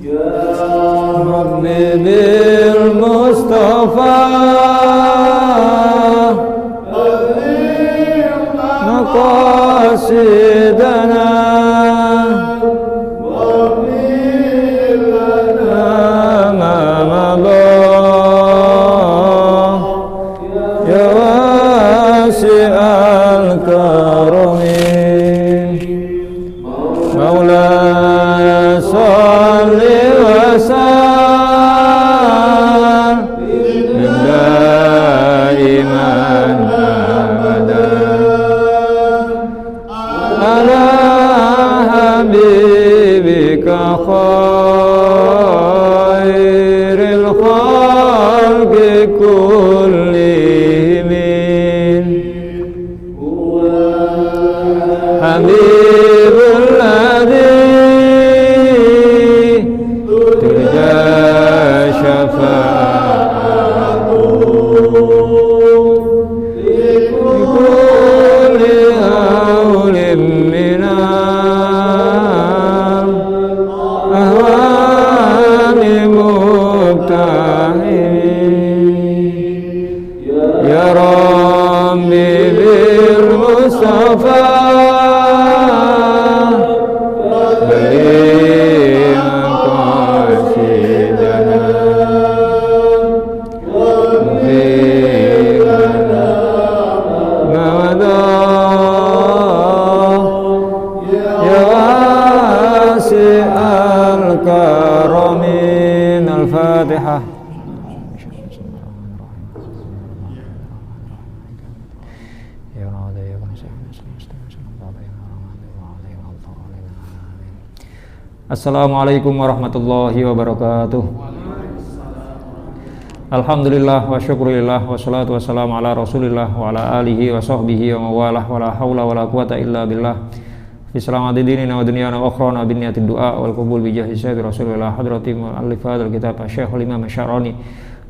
Rabbi bil Mustafa maqasidana Assalamualaikum warahmatullahi wabarakatuh. Alhamdulillah wa syukurillah wa salatu wassalamu ala rasulillah wa ala alihi wa sahbihi wa mawalah wa la hawla wa la quwata illa billah fi salamati dinina wa dunyana wa akhrana bin niyati du'a wal qubul bi jahi sayyidi rasulillah hadrati mu'allif hadzal kitab Syekhul Imam Asy-Syarani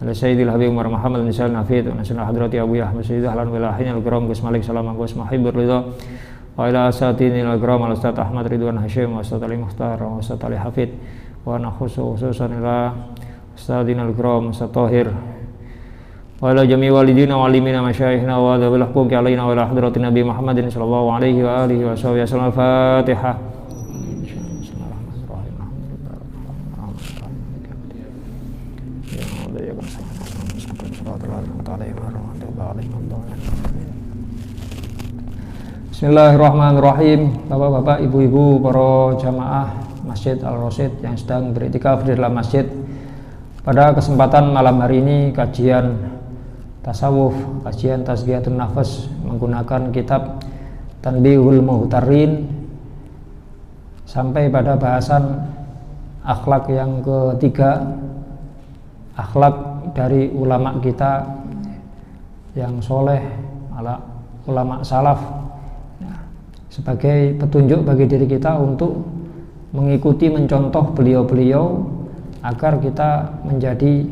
ala sayyidil habib Umar Muhammad bin Sa'id Nafid wa nasana hadrati Abu Yahya Sayyid ahlan wa lahin al-kiram Gus Malik salam Gus Muhibbur ridha wa ila asatinil al-kiram al-Ustaz Ahmad Ridwan Hashim wa Ustaz Ali Mukhtar wa Ustaz Ali Hafid wa khususan ila Ustadzina al-kiram Ustaz Tahir wa ila jami walidina wa alimina masyayikhna wa dhabil huquqi alaina wa ila hadratin Nabi Muhammadin sallallahu alaihi wa alihi wa sahbihi wasallam. Al-Fatihah. Bismillahirrahmanirrahim. Bapak-bapak, ibu-ibu, para jamaah Masjid Al-Rasyid yang sedang beriktikaf di dalam masjid. Pada kesempatan malam hari ini kajian tasawuf, kajian tazkiyatun nafas menggunakan kitab Tanbihul Muhtarin sampai pada bahasan akhlak yang ketiga, akhlak dari ulama kita yang soleh, ulama salaf, sebagai petunjuk bagi diri kita untuk mengikuti, mencontoh beliau-beliau agar kita menjadi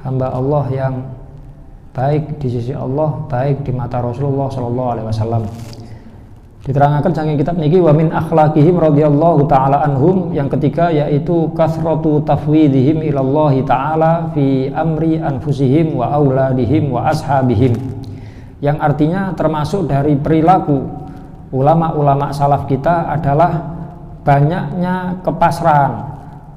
hamba Allah yang baik di sisi Allah, baik di mata Rasulullah SAW. Diterangkan saking kitab niki wa min akhlaqihim radhiyallahu taala anhum, yang ketiga yaitu kasratu tafwidihim ilallahi taala fi amri anfusihim wa auladihim wa ashabihim, yang artinya termasuk dari perilaku ulama-ulama salaf kita adalah banyaknya kepasrahan,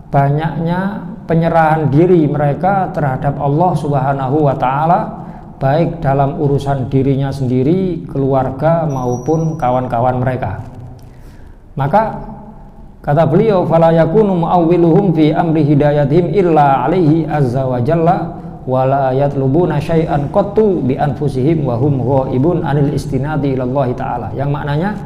banyaknya penyerahan diri mereka terhadap Allah Subhanahu wa taala, baik dalam urusan dirinya sendiri, keluarga maupun kawan-kawan mereka. Maka kata beliau, fala yakunu muawwiluhum fi amri hidayatihim illa alaihi azza wa jalla wa la yatlubuna syai'an qattu bi anfusihim wa hum ghaibun anil istinadi ilallahi taala, yang maknanya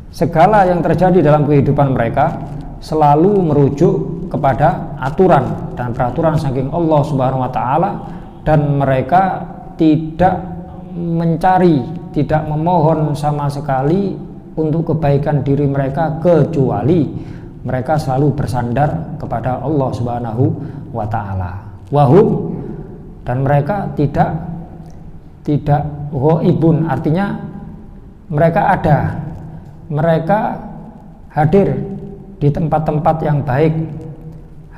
segala yang terjadi dalam kehidupan mereka selalu merujuk kepada aturan dan peraturan saking Allah Subhanahu wa taala, dan mereka tidak mencari, tidak memohon sama sekali untuk kebaikan diri mereka, kecuali mereka selalu bersandar kepada Allah Subhanahu wa taala. Wahum, dan mereka tidak ghaibun, artinya mereka ada, mereka hadir di tempat-tempat yang baik,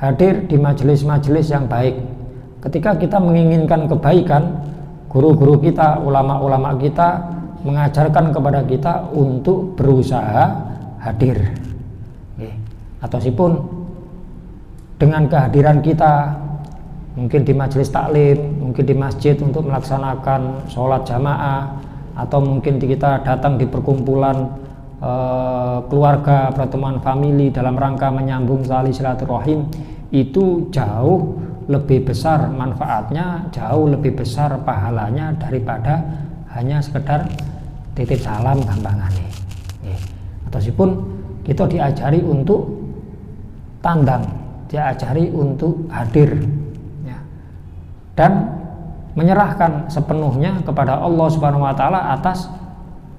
hadir di majelis-majelis yang baik. Ketika kita menginginkan kebaikan, guru-guru kita, ulama-ulama kita mengajarkan kepada kita untuk berusaha hadir. Ataupun dengan kehadiran kita, mungkin di majelis taklim, mungkin di masjid untuk melaksanakan sholat jamaah, atau mungkin kita datang di perkumpulan keluarga, pertemuan famili dalam rangka menyambung tali silaturahim, itu jauh lebih besar manfaatnya, jauh lebih besar pahalanya daripada hanya sekedar titip salam gampangane. Ataupun kita diajari untuk tandang, diajari untuk hadir, ya, dan menyerahkan sepenuhnya kepada Allah Subhanahu wa taala atas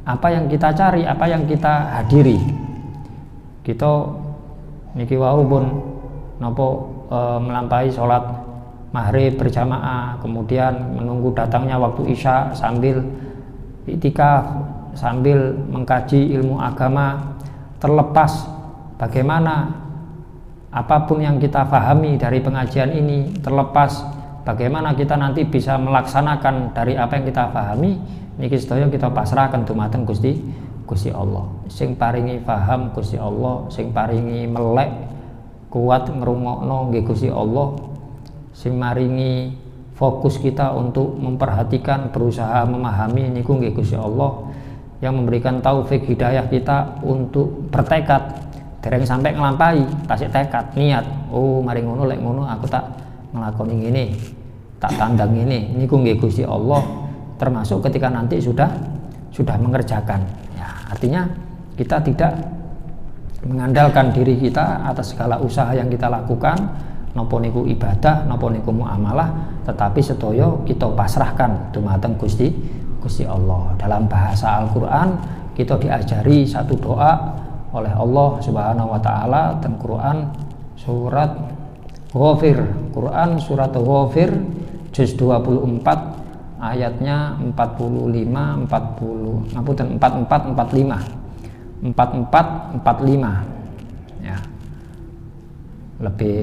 apa yang kita cari, apa yang kita hadiri. Kita niki wau pun napa melampaui sholat maghrib berjamaah, kemudian menunggu datangnya waktu isya sambil iktikaf, sambil mengkaji ilmu agama, terlepas bagaimana apapun yang kita pahami dari pengajian ini, terlepas bagaimana kita nanti bisa melaksanakan dari apa yang kita pahami, niki sedaya kita pasrahkan dumateng Gusti Allah. Sing paringi paham Gusti Allah, sing paringi melek kuat ngrungokno nggih Gusti Allah, sing maringi fokus kita untuk memperhatikan, berusaha memahami niku nggih Gusti Allah, yang memberikan taufik hidayah kita untuk bertekad dereng sampai ngelampahi, tasik tekad niat, oh mari ngono lek ngono aku tak nglakoni ngene, tak tandang ini niku nggih Gusti Allah, termasuk ketika nanti sudah mengerjakan, ya, artinya kita tidak mengandalkan diri kita atas segala usaha yang kita lakukan, napa niku ibadah, napa niku muamalah, tetapi sedaya kita pasrahkan dumateng Gusti Allah. Dalam bahasa Al-Qur'an kita diajari satu doa oleh Allah Subhanahu wa taala dan Quran surat Ghafir, Quran surat Ghafir juz 24 ayatnya 45 ya. Lebih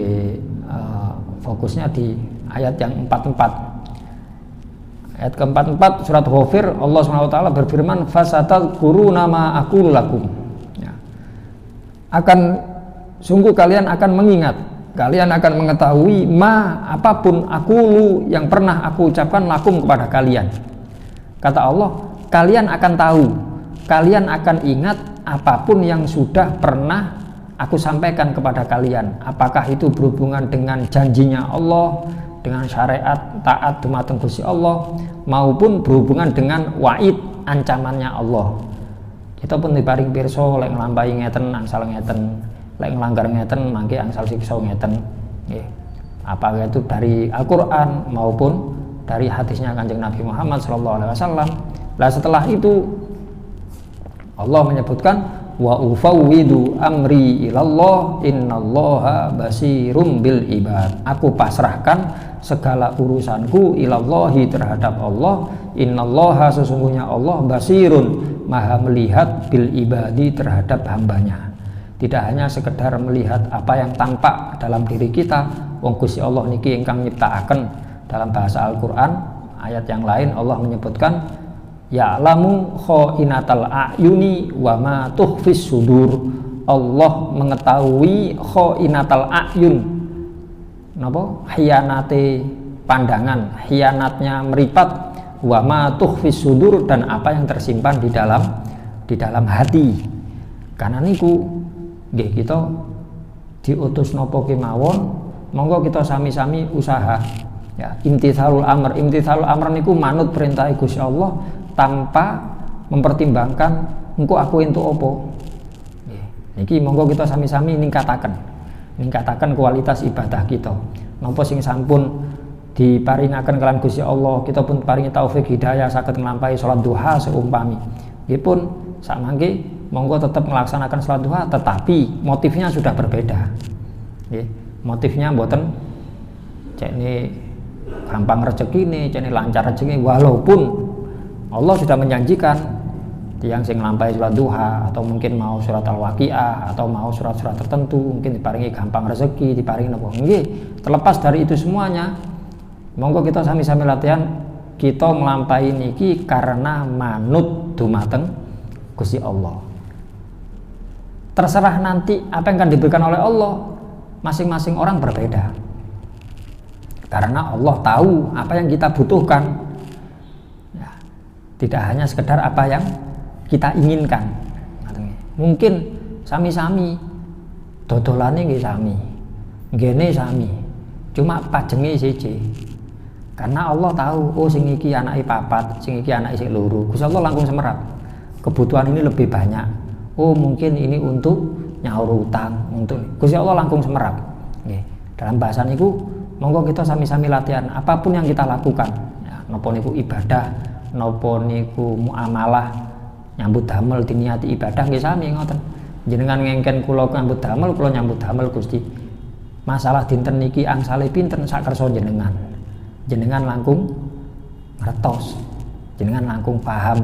fokusnya di ayat yang 44. Ayat ke-44 surat Ghafir, Allah SWT berfirman, fasatadkuruna ma aqulu lakum. Ya. Sungguh kalian akan mengingat, kalian akan mengetahui apapun aqulu yang pernah aku ucapkan lakum kepada kalian. Kata Allah, kalian akan tahu, kalian akan ingat apapun yang sudah pernah aku sampaikan kepada kalian, apakah itu berhubungan dengan janjinya Allah, dengan syariat taat dumateng Gusti Allah, maupun berhubungan dengan wa'id ancamannya Allah. Kita pun diparing pirsa lek nglampahi ngeten angsal ngeten, lek nglanggar ngeten mangke angsal siksa ngeten, nggih. Apakah itu dari Al-Qur'an maupun dari hadisnya Kanjeng Nabi Muhammad SAW. Lah setelah itu Allah menyebutkan wa ufawwidu amri ilallah innallaha basirum bil ibad. Aku pasrahkan segala urusanku ilallahi terhadap Allah, innallaha sesungguhnya Allah basirun maha melihat bil ibadi terhadap hambanya. Tidak hanya sekedar melihat apa yang tampak dalam diri kita, wong Gusti Allah niki ingkang nyiptakaken. Dalam bahasa Al-Qur'an ayat yang lain Allah menyebutkan ya'lamu kha'inatal a'yuni wa ma tukhfis sudur. Allah mengetahui kha'inatal a'yun, napa khianate pandangan, khianatnya meripat, wa ma tukhfis sudur, dan apa yang tersimpan di dalam hati. Karena niku nggih kita diutus napa kemawon, monggo kita sami-sami usaha, ya. Imtithalul amr niku manut perintah Gusti Allah tanpa mempertimbangkan engko aku entuk apa. Niki monggo kita sami-sami ningkataken kualitas ibadah kita. Napa sing sampun diparingaken kalian Gusti Allah, kita pun paringi taufik hidayah saged nglampahi salat duha seumpami. Nggih pun sakmangke monggo tetap melaksanakan salat duha, tetapi motifnya sudah berbeda. Nggih, motifnya mboten cekne gampang rezekine, cekne lancar rezekine, walaupun Allah sudah menjanjikan Tiang sing nglampahi surat duha atau mungkin mau surat al-waqiah atau mau surat-surat tertentu, mungkin diparingi gampang rezeki, diparingi napa. Nggih, terlepas dari itu semuanya, monggo kita sami-sami latihan kita nglampahi niki karena manut dumateng Gusti Allah. Terserah nanti apa yang akan diberikan oleh Allah, masing-masing orang berbeda. Karena Allah tahu apa yang kita butuhkan. Ya, tidak hanya sekedar apa yang kita inginkan. Mungkin sami-sami dodolane nggih sami, ngene sami, cuma pajenge siji. Karena Allah tahu, oh sing iki anake papat, sing iki anake sing loro. Gusti Allah langsung semerap. Kebutuhan ini lebih banyak. Oh mungkin ini untuk nyaur utang, untuk Gusti Allah langsung semerap. Nggih. Dalam bahasa niku monggo kita sami-sami latihan apapun yang kita lakukan. Ya, napa niku ibadah, napa niku muamalah, nyambut damel diniati ibadah nggih sami ngoten. Jenengan ngengken kula nyambut damel, kula nyambut damel Gusti. Masalah dinten niki angsale pinten sak kersa jenengan. Jenengan langkung ngertos. Jenengan langkung paham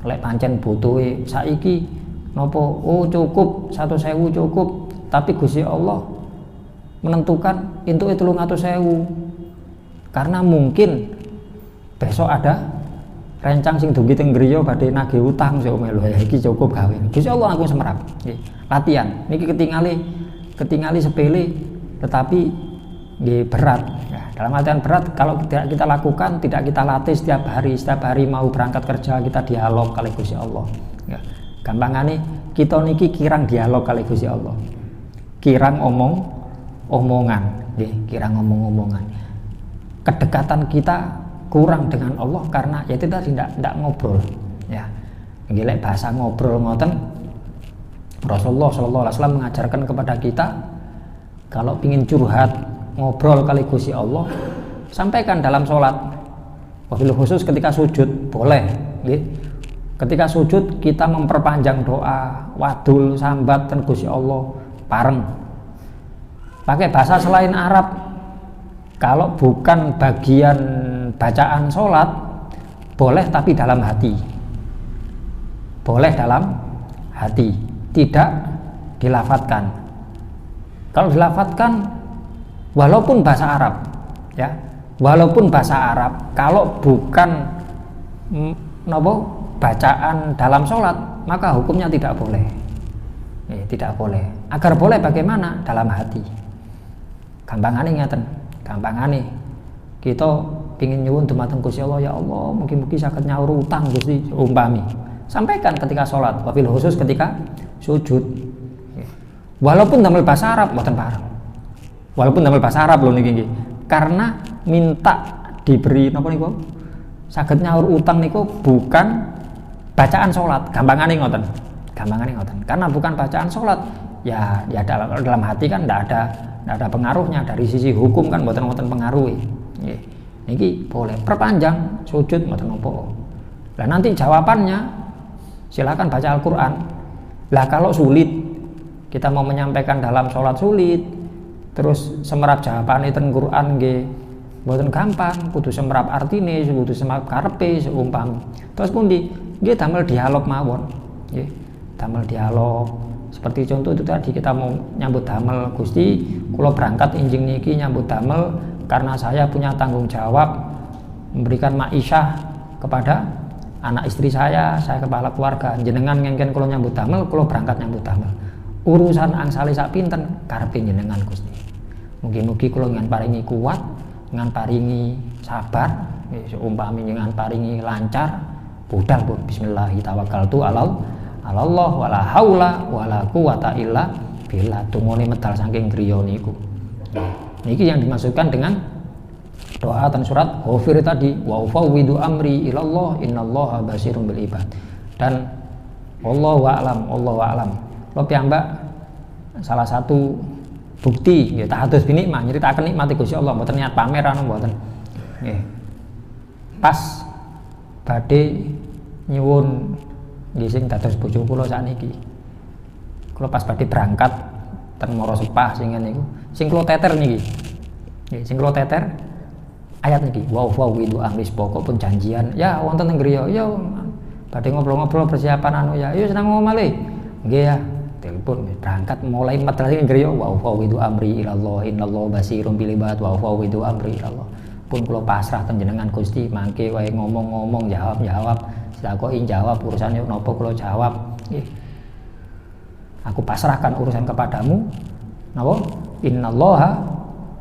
lek pancen butuhe saiki napa oh cukup 100.000 cukup, tapi Gusti Allah menentukan entuke 300.000. Karena mungkin besok ada rencang sing dugi teng griya badhe nagih utang sik omelo ya iki cukup gawe. Gusti Allah langsung semerap. Nggih. Latihan niki ketingali sepele tetapi nggih berat. Ya, dalam latihan berat kalau tidak kita lakukan, tidak kita latih setiap hari mau berangkat kerja kita dialog kali Gusti Allah. Ya. Gampangane kita niki kirang dialog kali Gusti Allah. Kirang omongan, nggih, kirang omong-omongan. Kedekatan kita kurang dengan Allah karena ya itu tadi tidak ngobrol ya. Nggih bahasa ngobrol ngoten Rasulullah SAW mengajarkan kepada kita kalau ingin curhat ngobrol kali Gusti Allah sampaikan dalam sholat. Wabil khusus ketika sujud boleh nggih. Ketika sujud kita memperpanjang doa, wadul sambat ten Gusti Allah pareng. Pakai bahasa selain Arab. Kalau bukan bagian bacaan sholat boleh, tapi dalam hati. Boleh dalam hati, tidak dilafatkan. Kalau dilafatkan walaupun bahasa Arab ya, walaupun bahasa Arab, kalau bukan bacaan dalam sholat maka hukumnya tidak boleh. Tidak boleh. Agar boleh bagaimana? Dalam hati. Gampangane ngeten. Gampangane kita pingin nyuwun dumateng Gusti Allah, ya Allah mugi-mugi saged nyaur utang Gusti umpami. Sampaikan ketika sholat, wabil khusus ketika sujud. Walaupun damel bahasa Arab mboten pareng. Walaupun damel bahasa Arab lho niki. Karena minta diberi napa niku? Saged nyaur utang niku bukan bacaan sholat. Gampangane ngoten. Karena bukan bacaan sholat, ya dalam hati kan tidak ada pengaruhnya. Dari sisi hukum kan mboten pengaruhi. Niki boleh perpanjang sujud mboten napa. Lah nanti jawabannya silakan baca Al-Qur'an. Lah kalau sulit kita mau menyampaikan dalam sholat sulit, terus semerap jawaban itu Quran nggih mboten gampang, kudu semerap artine, kudu semerap karepe seumpam. Terus pundi? Nggih damel dialog mawon. Nggih, damel dialog. Seperti contoh itu tadi kita mau nyambut damel Gusti, kula berangkat injing niki nyambut damel karena saya punya tanggung jawab memberikan ma'isyah kepada anak istri saya kepala keluarga. Jenengan ngengken kula nyambut damel, kula berangkat nyambut damel. Urusan angsale sak pinten karepe jenengan Gusti. Mugi-mugi kula ngan paringi kuat, ngan paringi sabar, seumpami ngan paringi lancar, budal pun bismillah tawakkaltu Allah wala haula wala quwata illa billah. Tumone medal saking griya niku. Niki yang dimaksudkan dengan doa dan surat Ghafir tadi, wa ufawwidu amri ilallah innallaha basirun bil ibad. Dan wallahu a'lam. Lo piyambak salah satu bukti nggih tahadus binikmah nyritakaken nikmate Gusti Allah mboten niat pamer anu mboten. Nggih. Pas badhe nyuwun nggih sing dados bojo kula sakniki. Kula pas badhe berangkat ten Moro Sepah sing niku. Sing kula teter niki. Nggih, sing kula teter ayat niki. Wa widu amris pokok pun janjian. Ya wonten teng griya. Ya badhe ngobrol-ngobrol persiapan anu ya. Yo senang ngomong malih. Nggih ya. Telepon berangkat mulai madrasah ngriyo wa fawwidu amri ilallah innallaha basirun bil ibad wa fawwidu amri ilallah. Pun kula pasrah teng jenengan Gusti, mangke wae ngomong-ngomong jawab-jawab, takoki jawab urusan yo napa kula jawab. Nggih. Aku pasrahkan urusan kepadamu. Napa? Innallaha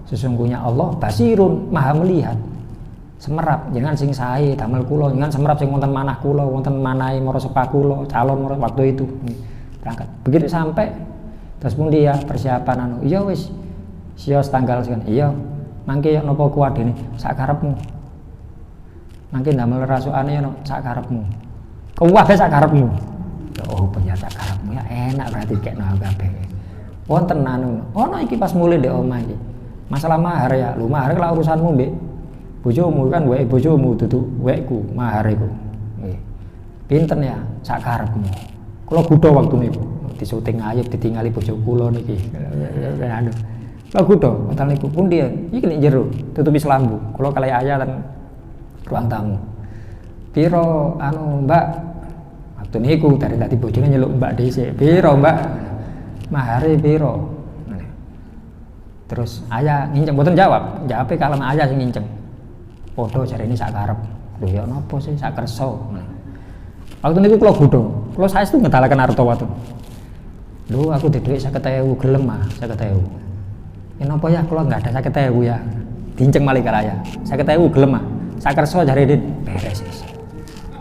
sesungguhnya Allah basirun maha melihat. Semerap jenengan sing sae damel kula, jenengan semerap sing wonten manah kula, wonten manahe mara sepa kula, calon mara waktu itu. Berangkat. Begitu sampai terus pun dia persiapan anu, iya wis sios tanggal sekian. Iya. Mangke yo napa kuwadene sak karepmu. Mangke damel rasukane yo sak karepmu. Kuwabe sak karepmu. Oh, punya sak karepmu ya enak berarti kekno kabeh. Wonten anu, ono iki pas mulai ndek omah iki. Masalah mahar ya, lu mahar lah urusanmu mbek bojomu kan wek bojomu dudu wekku mahar iku. Nggih. Pinten ya sak karepmu. Kula gudha waktu niku disuting ayub ditingali bojo kula niki. Aduh. Kula gudha wektu niku pun dia iki nek jero tutupi selambu. Kula kalih ayah lan ruang tamu. Piro anu Mbak? Waktu niku dari tadi bojone nyeluk Mbak dhisik. Piro Mbak? Mahare piro? Terus ayah nginceng mboten jawab. Jawabe kalem ayah sing nginceng. Padha jarene sak karep. Lho ya napa sih sak kersa. Waktu niku kula bodho. Kula saestu ngedalaken arta watu. Lho aku di dhuwit 50.000 gelem mah 50.000. Ya napa ya kula enggak ada 50.000 ya. Dinceng malih karo ayah. 50.000 gelem mah. Sak kersa jarene beres.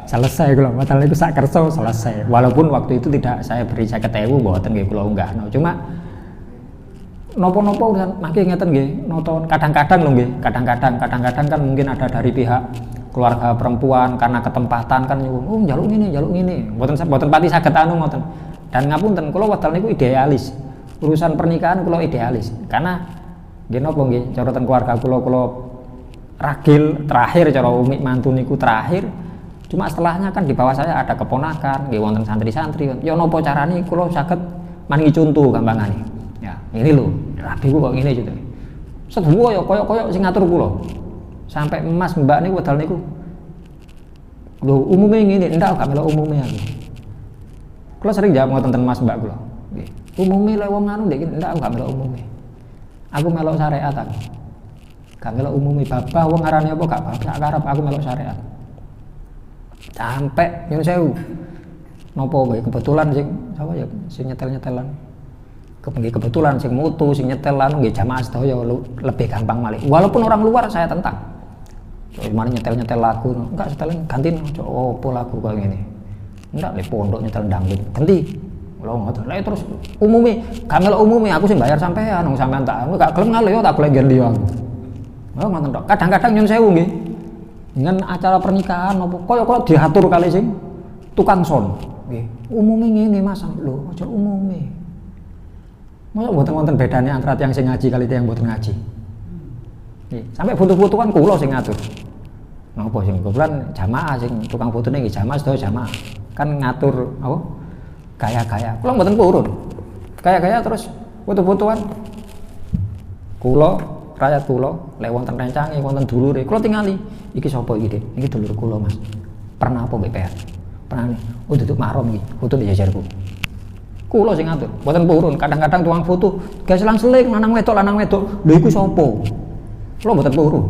Selesai kula. Masalah niku sak kersa selesai. Walaupun waktu itu tidak saya beri 50.000 mboten nggih kula unggahno. Cuma nopo-nopo urusan mangke ngeten nggih, nonton kadang-kadang lho nggih, kadang-kadang kan mungkin ada dari pihak keluarga perempuan karena ketempatan kan nyuwun, oh njaluk ngene, mboten pati saged anu ngoten. Dan ngapunten kula wedal niku idealis. Urusan pernikahan kula idealis. Karena nggih napa nggih, cara ten keluarga kula ragil terakhir cara umi mantu niku terakhir. Cuma setelahnya kan di bawah saya ada keponakan, nggih wonten santri-santri. Ya napa carane kula saged maningi contoh gampangane. Ya, ini lho, rabi ku kok ngene gitu. Seduwo ya koyok-koyok sing ngatur kula. Sampai emas mbak niku wedal niku. Lho, umume ngene, ndak gak melok umume aku. Kula sering jawab ngoten ten mas mbak kula. Nggih. Umume lek wong anu ndek ndak gak melok umume. Aku melok syariat aku. Gak melok umume babah wong arane apa gak babah sak karep aku melok syariat. Sampai nyun sewu. Napa wae kebetulan sing sapa ya sing nyetel-nyetelan. Kebetulan sing mutu sing nyetel anu nggih jamaah sedaya lebih gampang malih. Walaupun orang luar saya tentang. Gimana nyetel lagu, enggak setelin ganti opo lagu kok ngene. Enggak le pondok nyetel dangdut. Ganti. Lho ngoten. Lah terus umume, gak melok umume aku sing bayar sampean, wong sampean tak gak gelem ngale yo tak golek nggen liya. Oh ngoten tok. Kadang-kadang nyun sewu nggih. Dengan acara pernikahan opo koyo diatur kali sing tukang son. Nggih. Umume ngene Mas. Lho aja umume. Masa mboten bedane antara tiyang sing ngaji kali tiyang mboten ngaji. Nggih, sampai foto-foto kan kula sing ngatur. Napa sing kebetulan jamaah sing tukang fotone nggih jamaah sedaya jamaah. Kan ngatur apa? Gaya-gaya. Kula mboten purun. Gaya-gaya terus foto-fotoan. Kula, rakyat kula, lek wonten rencange, wonten dulure, kula tingali. Iki sapa iki, Dik? Iki dulur kula, Mas. Pernah apa BPR? Pernah nih. Oh, duduk mahram iki, foto di jajarku. Kula sing ngatur, mboten purun. Kadang-kadang tukang foto, gak selang-seling lanang wedok. Lho iku sapa? Kula mboten purun.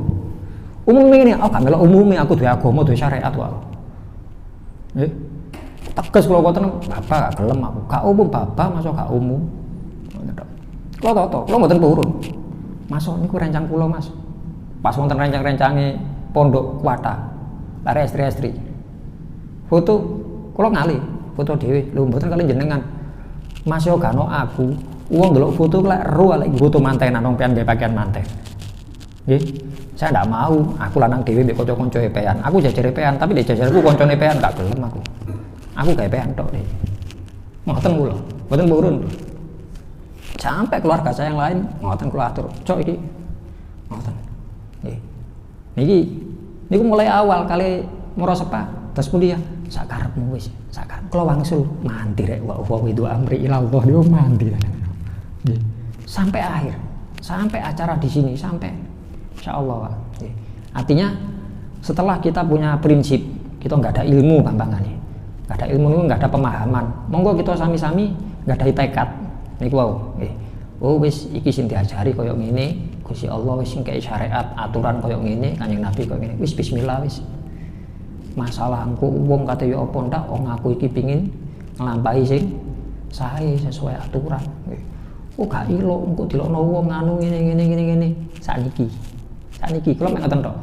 Umume ngene, gak melok umume aku duwe agama, duwe syariat wae. Nggih. Tegas kula ngoten, bapak gak gelem aku. Gak umum bapak, masuk gak umum. Ngoten tok. Kula toto, kula mboten purun. Masuk niku rencang kula, Mas. Pas wonten rencang-rencange pondok Kuwata. Lare estri-estri. Foto kula ngali, foto dhewe. Lho mboten kali jenengan. Mas yo gak ono aku, wong ndelok foto lek ero lek foto mantenan wong pian mbek pakaian manten. Nggih. Saya ndak mau, aku lanang dhewe mbek kanca-kanca epean. Aku jajar epean, tapi di jajarku kancane epean gak gelem aku. Aku gak epean tok deh. Ngoten kula, mboten purun. Sampai keluarga saya yang lain ngoten kula atur. Cok iki. Ngoten. Nggih. Niku mulai awal kali murasepa. Terus kemudian sak karepmu wis, sak karep. Kula wangsul mandi rek wa itu amri ilallah dia mandi. Nggih. Sampai akhir. Sampai acara di sini sampai insyaallah. Nggih. Artinya setelah kita punya prinsip, kita enggak ada ilmu gampangannya. Enggak ada ilmu niku enggak ada pemahaman. Monggo kita sami-sami nggadahi tekad niku wau nggih. Oh wis iki sing diajari koyo ngene, Gusti Allah wis ngkei syariat, aturan koyo ngene, Kanjeng Nabi koyo ngene. Wis bismillah wis. Masalah engko wong kate yo apa ndak, wong aku iki pengin nglampahi sing sae sesuai aturan. Oh gak ilok engko dilokno wong anu ngene. Sakniki kula mek ngoten tok.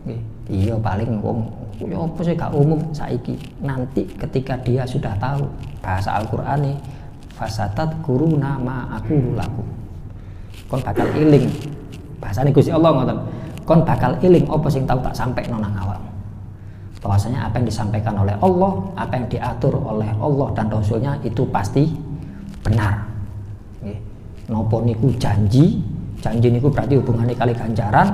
Nggih. Iya paling wong yo apa sih gak umum saiki. Nanti ketika dia sudah tahu bahasa Al-Qur'an nih, fasatat kuruna ma aku laku. Kon bakal eling. Bahasane Gusti Allah ngoten. Kon bakal eling apa sing tau tak sampekno nang awakmu. Bahwasanya apa yang disampaikan oleh Allah, apa yang diatur oleh Allah dan Rasulnya itu pasti benar. Nggih. Napa niku janji niku berarti hubungannya kali ganjaran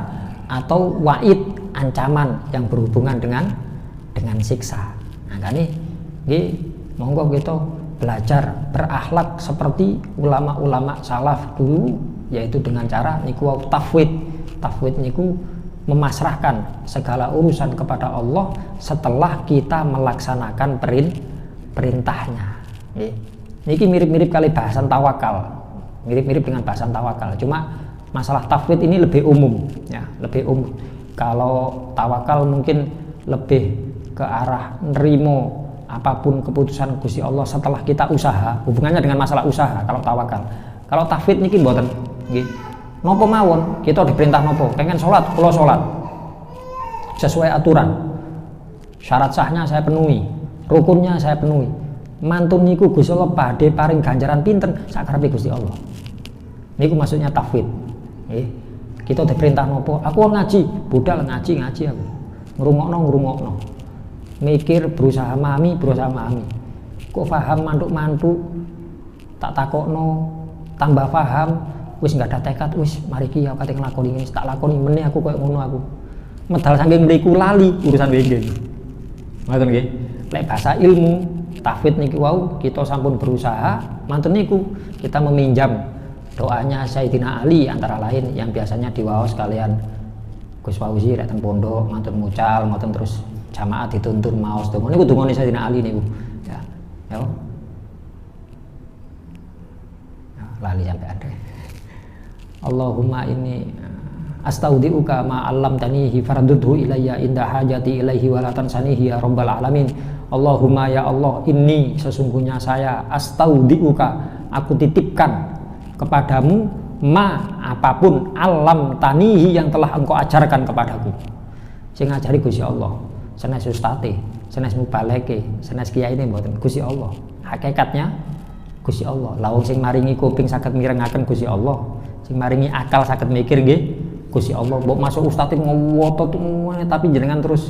atau waid, ancaman yang berhubungan dengan siksa. Nah kan nggih, monggo kita belajar berakhlak seperti ulama-ulama salaf dulu, yaitu dengan cara niku tafwid. Tafwid niku memasrahkan segala urusan kepada Allah setelah kita melaksanakan perintahnya. Niki mirip-mirip kali bahasan tawakal, mirip-mirip dengan bahasan tawakal. Cuma masalah tafwid ini lebih umum, ya, lebih umum. Kalau tawakal mungkin lebih ke arah nerimo apapun keputusan Gusti Allah setelah kita usaha, hubungannya dengan masalah usaha. Kalau tawakal, kalau tafwid niki mboten, nggih. Nopo mawon, kita diperintah nopo, pengen sholat, kula sholat sesuai aturan, syarat sahnya saya penuhi, rukunnya saya penuhi. Mantun niku Gusti Allah badhe paring ganjaran pinten sakarepe Gusti Allah. Niku maksudnya tafwid. Kita diperintah nopo, aku ngaji, budal ngaji aku. Ngrungokno. Mikir berusaha mami. Kok paham mantuk-mantuk, tak takokno, tambah paham. Wis nggak ada tekad, wis mari ki aku kate nglakoni ini, tak lakoni meneh aku koyo ngono aku. Medal saking mriku lali urusan wege. Ngoten nggih. Lek bahasa ilmu tafwid niki wau kita sampun berusaha, mantun niku kita meminjam doanya Sayyidina Ali antara lain yang biasanya diwaos kalian Gus Fauzi rek teng pondok mantun mucal, mantun terus jamaah dituntun maos donga niku dongane Sayyidina Ali niku. Ya. Ya. Lali sampai ada. Allahumma inni astaudiuka ma 'allamtanihi fardudhu ilayya inda hajati ilaihi wa la tansanihi ya rabbal alamin. Allahumma ya Allah, inni sesungguhnya saya astaudiuka, aku titipkan kepadamu ma apapun alam tanihi yang telah engkau ajarkan kepadaku. Sing ngajari Gusti Allah, senes ustate, senes mubaleke, senes kiyaine mboten Gusti Allah. Hakikatnya Gusti Allah. Lah wong sing maringi kuping saged mirengaken Gusti Allah. Sing maringi akal saged mikir nggih Gusti Allah. Mbok masuk ustadz ngowotot tapi jenengan terus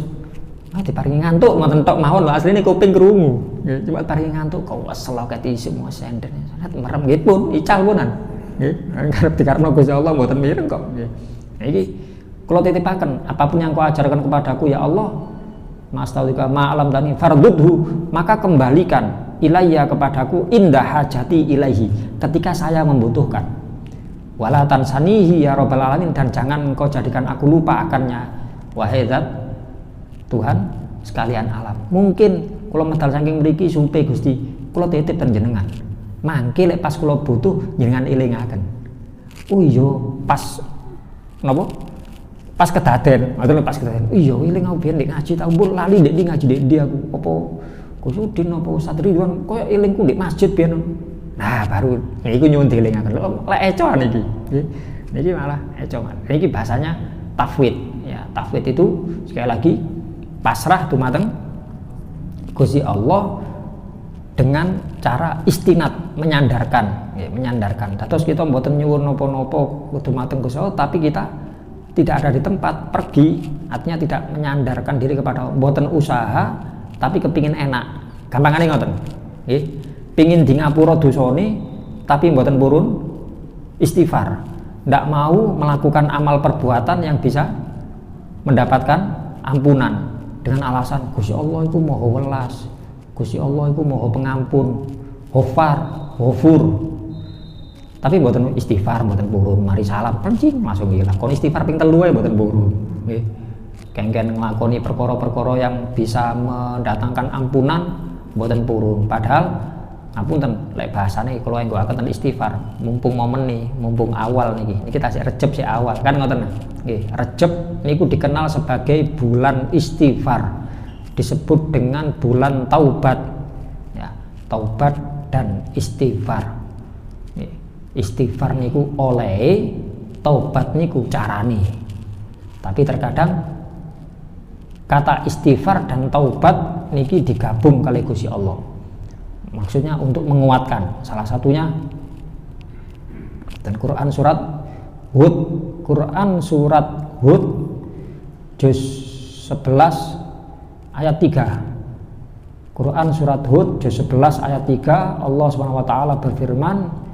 diparingi ngantuk ngoten tok mawon lho, asline kuping krungu. Nggih, cuma paringi ngantuk kok wesel kate semua sender. Sangat merem nggih pun ical punan. Nggih, karep dikarepno Gusti Allah mboten mireng kok nggih. Iki kula titipaken apapun yang kau ajarkan kepadaku ya Allah, mastaulika ma'alam tani fardudhu, maka kembalikan ilayya kepadaku indah hajati ilaihi, ketika saya membutuhkan. Wala tansanihi ya rabbal alamin, dan jangan engkau jadikan aku lupa akannya wahai zat Tuhan sekalian alam. Mungkin kula medal saking mriki supe Gusti kula titip ten jenengan, mangke lek pas kula butuh jenengan elingaken. Oh iya pas napa pas kedaden, ngoten pas kedaden. Iya eling aku biyen nek ngaji tak umpul lali nek ngaji nek aku apa Kusudin apa Ustaz Ridwan koyo elingku nek masjid biyen. Nah baru niku nyuwun dielingaken. Lek ecoan iki. Niki malah ecoan. Niki bahasanya tafwid ya. Tafwid itu sekali lagi pasrah dumateng Gusti Allah dengan cara istinad, menyandarkan ya, menyandarkan. Terus kita mboten nyuwun napa-napa dumateng Gusti Allah tapi kita tidak ada di tempat, pergi, artinya tidak menyandarkan diri kepada mboten usaha tapi kepingin enak. Gampangane ngoten. Nggih. Pingin di ngapura dosane tapi mboten purun istighfar, ndak mau melakukan amal perbuatan yang bisa mendapatkan ampunan dengan alasan Gusti Allah itu Maha welas, Gusti Allah itu Maha pengampun, Ghafar, Ghafur. Tapi mboten istighfar, mboten purun, mari salam pencing langsung ilang. Kon istighfar ping 3 ae mboten purun. Nggih. Kengken nglakoni perkara-perkara yang bisa mendatangkan ampunan mboten purun. Padahal ngapunten lek bahasane kula nggokaken istighfar mumpung momen nih, mumpung awal niki tasik Rejeb sik awal kan ngoten nggih. Rejeb niku dikenal sebagai bulan istighfar, disebut dengan bulan taubat ya, taubat dan istighfar. Istighfar niku oleh, taubat niku carane. Tapi terkadang kata istighfar dan taubat niki digabung kali Gusti Allah. Maksudnya untuk menguatkan. Salah satunya dan Quran surat Hud, Quran surat Hud juz 11 ayat 3. Quran surat Hud juz 11 ayat 3, Allah Subhanahu wa taala berfirman,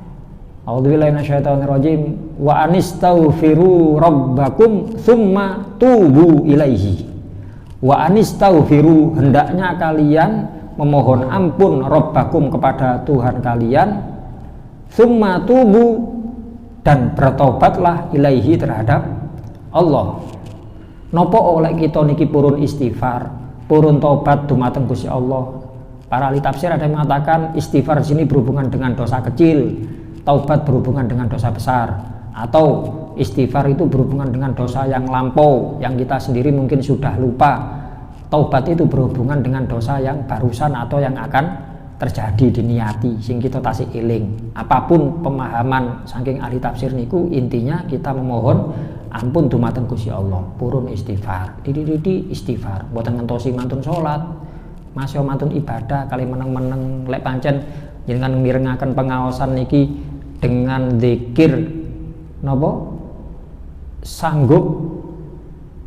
A'udzubillahi minasyaitonirrajim, wa anistaghfiru rabbakum tsumma tubu ilaihi. Wa anistaghfiru, hendaknya kalian memohon ampun rabbakum kepada Tuhan kalian, tsumma tubu, dan bertobatlah ilaihi terhadap Allah. Nopo oleh kita niki purun istighfar, purun tobat dumateng Gusti Allah. Para ahli tafsir ada yang mengatakan istighfar di sini berhubungan dengan dosa kecil, taubat berhubungan dengan dosa besar, atau istighfar itu berhubungan dengan dosa yang lampau yang kita sendiri mungkin sudah lupa. Taubat itu berhubungan dengan dosa yang barusan atau yang akan terjadi diniati sing kita tasik eling. Apapun pemahaman saking ahli tafsir niku, intinya kita memohon ampun dumateng Gusti Allah, purun istighfar. Didi istighfar, mboten ngentosi mantun salat, masih mantun ibadah kali meneng-meneng lek pancen jenengan mirengaken pengaosan niki dengan zikir napa sanggup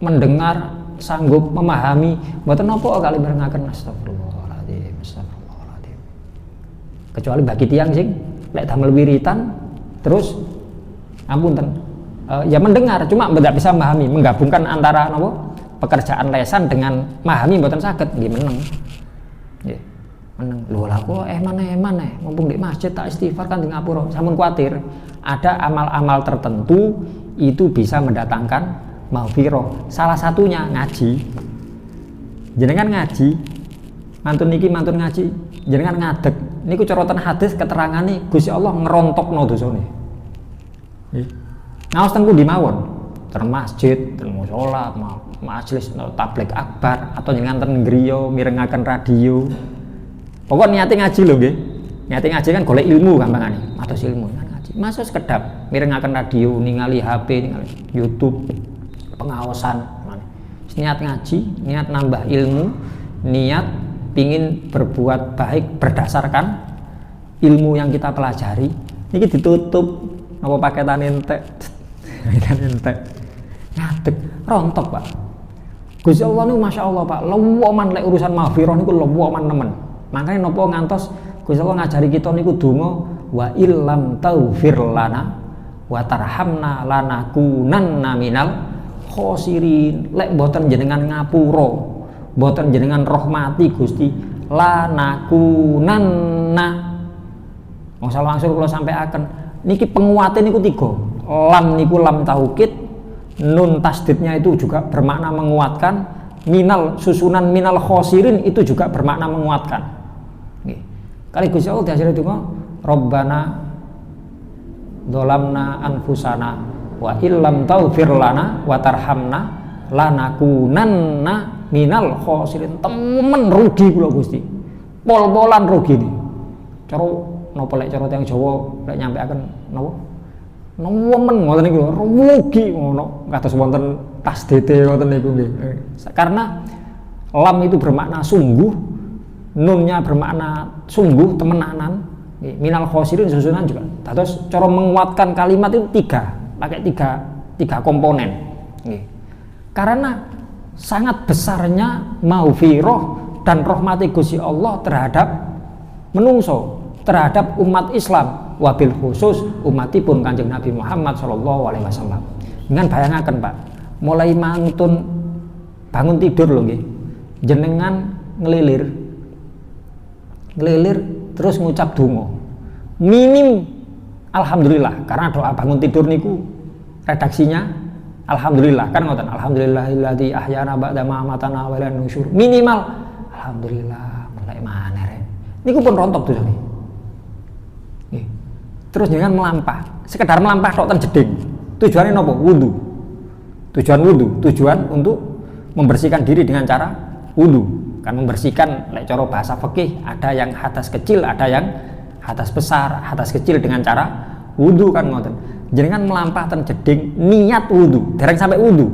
mendengar, sanggup memahami, mboten napa kali mirengaken astagfirullahaladzim, astagfirullahaladzim. Kecuali bagi tiang sing lek damel wiritan terus ampunten ya mendengar cuma tidak bisa memahami, menggabungkan antara napa pekerjaan lesan dengan memahami mboten saged nggih meneng. Nggih. Meneng. Lho lah kok mana mumpung di masjid tak istighfar kan di ngapura. Sampun kuatir ada amal-amal tertentu itu bisa mendatangkan maghfirah. Salah satunya ngaji. Jenengan ngaji, mantun niki mantun ngaji, jenengan ngadeg. Niku corotan hadis keterangane Gusti Allah ngerontokno dosane. Nggih. Ngaos teng pundi mawon? Ten masjid, ten musala, majelis tabligh akbar, atau jenengan ten griya mirengaken radio. Pokok niate ngaji lho nggih. Niate ngaji kan golek ilmu gampangane. Matos ilmu kan ngaji. Masuk sekedap mirengaken radio, ningali HP, ningali YouTube, pengaosan. Niat ngaji, niat nambah ilmu, niat pingin berbuat baik berdasarkan ilmu yang kita pelajari. Niki ditutup napa paketan entek. Paketan entek. Ngadeg rontok, Pak. Gusti Allah niku masyaallah, Pak. Lewoman lek urusan maghfirah niku lewoman nemen. Makanya nopo ngantos Gusti Allah ngajari kita niku donga wa illam taufir lana wa tarhamna lanakunanna minal khosirin. Lek boten jenengan ngapura, boten jenengan rahmati Gusti, lanakunanna. Mongso langsung kula sampaiaken niki penguate niku 3. Lam niku lam taukid, nun tasdidnya itu juga bermakna menguatkan, minal susunan minal khosirin itu juga bermakna menguatkan. Kali Gusti Allah diajari donga Rabbana dzalamna anfusana wa illam taghfir lana wa tarhamna lanakunanna minal khosirin. Temen rugi kula Gusti, pol-polan rugi nih. Cara napa lek cara tiyang Jawa lek nyampeaken napa nemen ngoten niku rugi ngono kados wonten tasdite ngoten niku nggih. Karena lam itu bermakna sungguh, nunnya bermakna sungguh temenanan, minal khosirin susunan juga. Terus cara menguatkan kalimat itu 3, pakai tiga komponen. Karena sangat besarnya maghfirah dan rahmati Gusti Allah terhadap menungso, terhadap umat Islam, wabil khusus umatipun Kanjeng Nabi Muhammad SAW. Dengan bayangaken, Pak, mulai mantun bangun tidur lho nggih, jenengan ngelilir terus ngucap donga minim alhamdulillah, karena doa bangun tidur niku redaksinya alhamdulillah kan ngoten, alhamdulillahilladzi ahyana ba'da ma amatana wa la nusyur, minimal alhamdulillah mulai maneh rek niku pun rontok dosane. Nggih. Terus jangan melampah, sekedar melampah tok ten jeding. Tujuannya nopo? Wudu. Tujuan wudu, tujuan untuk membersihkan diri dengan cara wudu. Kan membersihkan, lek cara bahasa fikih ada yang hadas kecil, ada yang hadas besar. Hadas kecil dengan cara wudu kan ngoten. Jenengan melampah ten jeding niat wudu, dereng sampai wudu.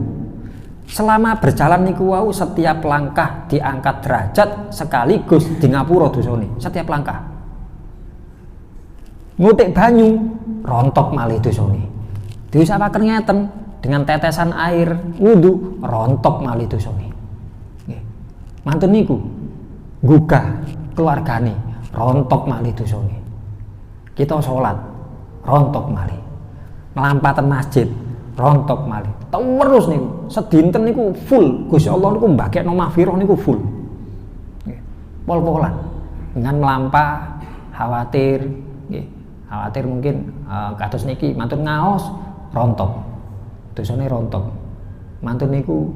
Selama berjalan niku wau setiap langkah diangkat derajat sekaligus di ngapura dosane. Setiap langkah. Ngutik banyu rontok malih dosane. Diusahaken ngeten dengan tetesan air wudu rontok malih dosane. Nggih. Mantun niku gugah keluargane rontok malih dosane. Kita sholat rontok malih. Melampaten masjid rontok malih. Terus niku sedinten niku full Gusti Allah niku mbagekno mahfirah niku full. Nggih. Pol-polan dengan melampah khawatir nggih. Khawatir mungkin kados niki mantun ngaos rontok. Dosane rontok. Mantun niku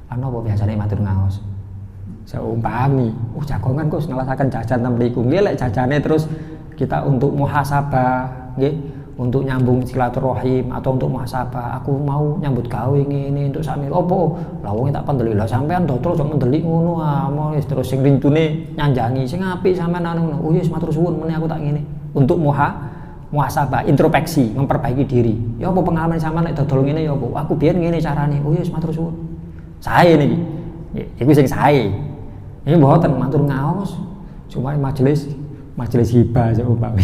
ana apa biasane mantun ngaos? Seumpami, jagongan kok nelasaken jajan ten mriku. Nggih lek jajane terus kita untuk muhasabah nggih. Untuk nyambung silaturahim atau untuk muhasabah, aku mau nyambut gawe ngene untuk sakmil opo lha wong tak pendeli lha sampean do terus mendelik ngono mau terus sing rincune nyanjangi sing apik sampean anu oh yes matur suwun meneh aku tak ngene untuk muhasabah introspeksi memperbaiki diri ya apa pengalaman sampean nek dodol ngene ya apa aku biyen ngene carane oh yes matur suwun sae niki iku sing sae iki mboten matur ngaos cuma majelis hibah seumpami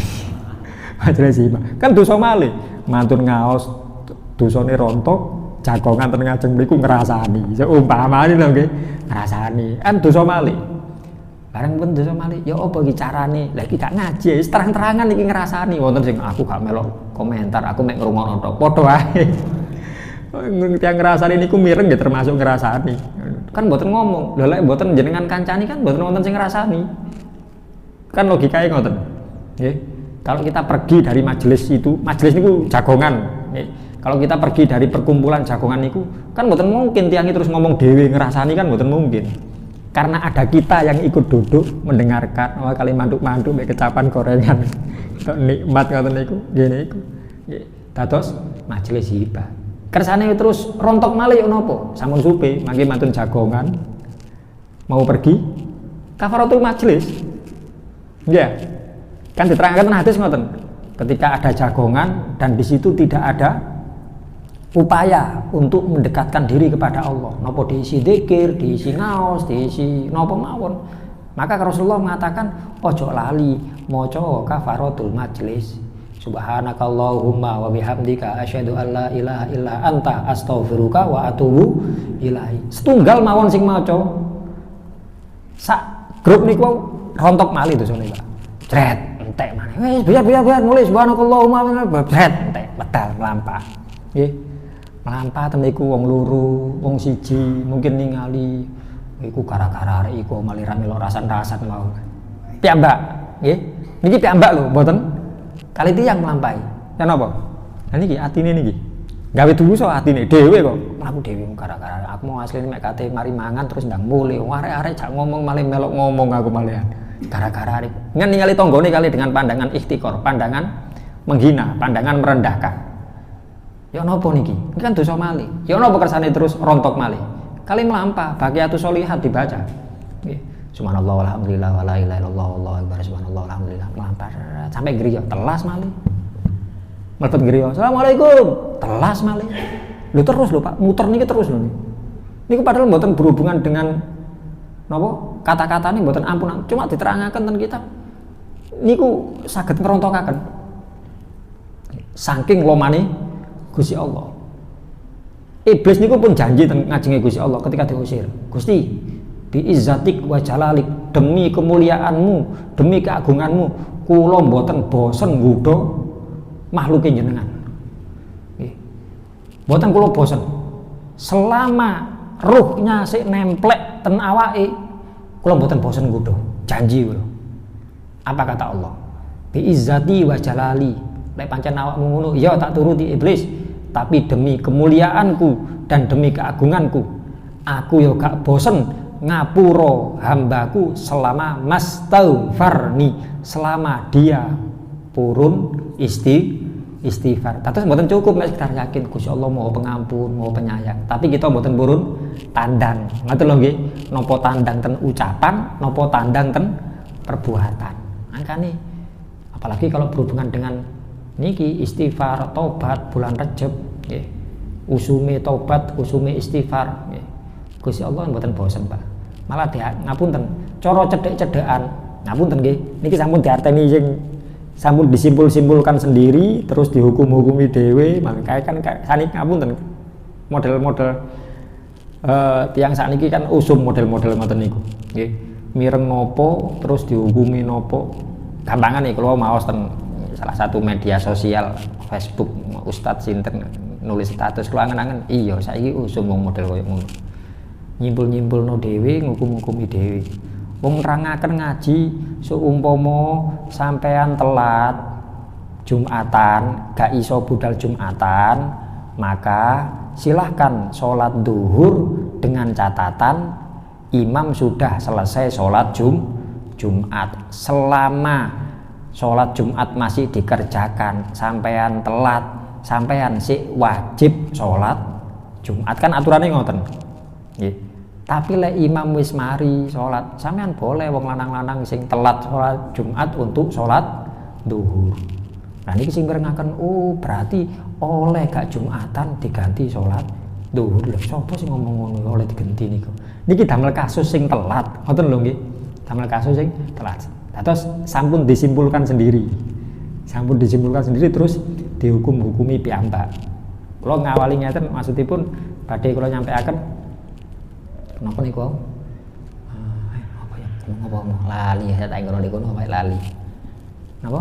majelis hibah kan dosa malih mantun ngaos dosane rontok jagongan ten ngajeng mriku ngrasani seumpamane lho nggih ngrasani kan dosa malih bareng pun dosa malih ya apa iki carane lha iki gak ngaji wis terang-terangan iki ngrasani wonten sing aku gak melok komentar aku mek ngrungokno tok padha wae yang ngrasani niku mireng nggih termasuk ngrasani kan mboten ngomong lha lek mboten jenengan kancani kan mboten wonten sing ngrasani kan logikae ngoten nggih. Kalau kita pergi dari majelis itu, majelis niku jagongan. Kalau kita pergi dari perkumpulan jagongan niku, kan mboten mungkin tiang terus ngomong dhewe ngrasani kan mboten mungkin. Karena ada kita yang ikut duduk mendengarkan, kali manduk-manduk mek kecapan gorengan. Kok nikmat ngoten niku, ngene iku. Nggih, dados majelis hibah. Kersane terus rontok malih napa? Sampun supe, mangke mantun jagongan. Mau pergi kafaratul majelis. Nggih. Kan diterangkan hadis ngoten ketika ada jagongan dan di situ tidak ada upaya untuk mendekatkan diri kepada Allah napa diisi dzikir, diisi ngaos, diisi napa mawon maka Rasulullah mengatakan ojo lali maca kafaratul majlis subhanakallahumma wa bihamdika asyhadu an la ilaha illa anta astaghfiruka wa atubu ilaihi setunggal mawon sing maca sak grup niku rontok malih dosane Pak jret entek maneh. Wis biar nulis subhanakallahumma babret entek medal melampah. Nggih. Melampah ten niku wong loro, wong siji mungkin ningali iku gara-gara arek iku malih ra melok rasan-rasan mau. Piyambak, nggih. Niki piyambak lho, mboten kali tiyang melampahi. Ya napa? Lah niki atine niki. Gawe dosa atine dhewe kok. Mlaku dhewe gara-gara aku mau asline mek kate mari mangan terus ndang mulih. Arek-arek jak ngomong malih melok ngomong aku malihan. Gara-gara dengan ningali tonggone kali dengan pandangan ikhtikor, pandangan menghina, pandangan merendahkan. Ya napa niki? Ini kan dosa malih. Ya napa kersane terus rontok malih? Kali melampah, baqiyatus sholihat dibaca. Nggih. Subhanallah walhamdulillah wala ilaha illallah wallahu akbar subhanallah walhamdulillah melampah sampai griya telas malih. Mlebet griya. Assalamualaikum. Telas malih. Lho terus lho Pak, muter niki terus lho. Niku padahal mboten berhubungan dengan napa? Kata-kata ini mboten ampun, cuma diterangaken ten kitab. Niku saged ngerontokaken. Saking lomane Gusti Allah. Iblis niku pun janji ten ngajenge Gusti Allah ketika diusir. Gusti, bi izzatik wa jalalik, demi kemuliaanmu, demi keagunganmu, kula mboten bosen nggodha makhluke jenengan. Nggih. Mboten kula bosen. Selama ruhnya sik nemplek ten awake kula mboten bosen nggodha, janji kula. Apa kata Allah? Bi izzati wa jalali. Lek pancen awakmu ngono, ya tak turuti iblis. Tapi demi kemuliaanku dan demi keagunganku, aku ya gak bosen ngapuro hambaku selama mastaghfarni, selama dia purun istighfar. Terus mboten cukup nek sekedar yakin Gusti Allah mau pengampun, mau penyayang, tapi kita mboten purun tandang. Ngoten lho nggih, napa tandang ten ucapan, napa tandang ten perbuatan. Makane apalagi kalau berhubungan dengan niki istighfar, tobat bulan Rejab nggih. Usume tobat, usume istighfar nggih. Gusti Allah mboten bosen, Pak. Malah dia ngapunten, cara cedhek-cedhekan. Ngapunten nggih, niki sampun diarteni sing sampun disimpul-simpulkan sendiri terus dihukum-hukumi dhewe, makanya kan saniki ngapunten model-model tiyang sakniki kan usum model-model ngoten niku nggih, mireng nopo terus dihukumi nopo. Gampangan nih kalau maos ten salah satu media sosial Facebook Ustadz sinten nulis status kula angen-angen iya saiki usum model koyo ngono, nyimpul-nyimpulno dhewe, ngukum-ngukumi dhewe. Wong nerangaken ngaji seumpama sampean telat Jumatan, gak iso budal Jumatan, maka silahkan sholat duhur dengan catatan imam sudah selesai sholat Jumat. Selama sholat Jumat masih dikerjakan, sampean telat, sampean sik wajib sholat Jumat, kan aturannya ngoten. Tapi lek imam wis mari sholat, sampean boleh wong lanang-lanang sing telat sholat Jumat untuk sholat duhur. Nah niki sing mirengaken, oh berarti oleh gak Jumatan diganti sholat duhur. Lho sapa sing ngomong ngono oleh diganti niku? Niki damel kasus sing telat, ngoten lho nggih. Damel kasus sing telat. Terus sampun disimpulkan sendiri. Sampun disimpulkan sendiri terus dihukum-hukumi piyambak. Kula ngawali ngeten maksudipun badhe kula nyampeaken napa niku? Apa ya? Ngomong lali ya tak ngono niku apa lali. Napa?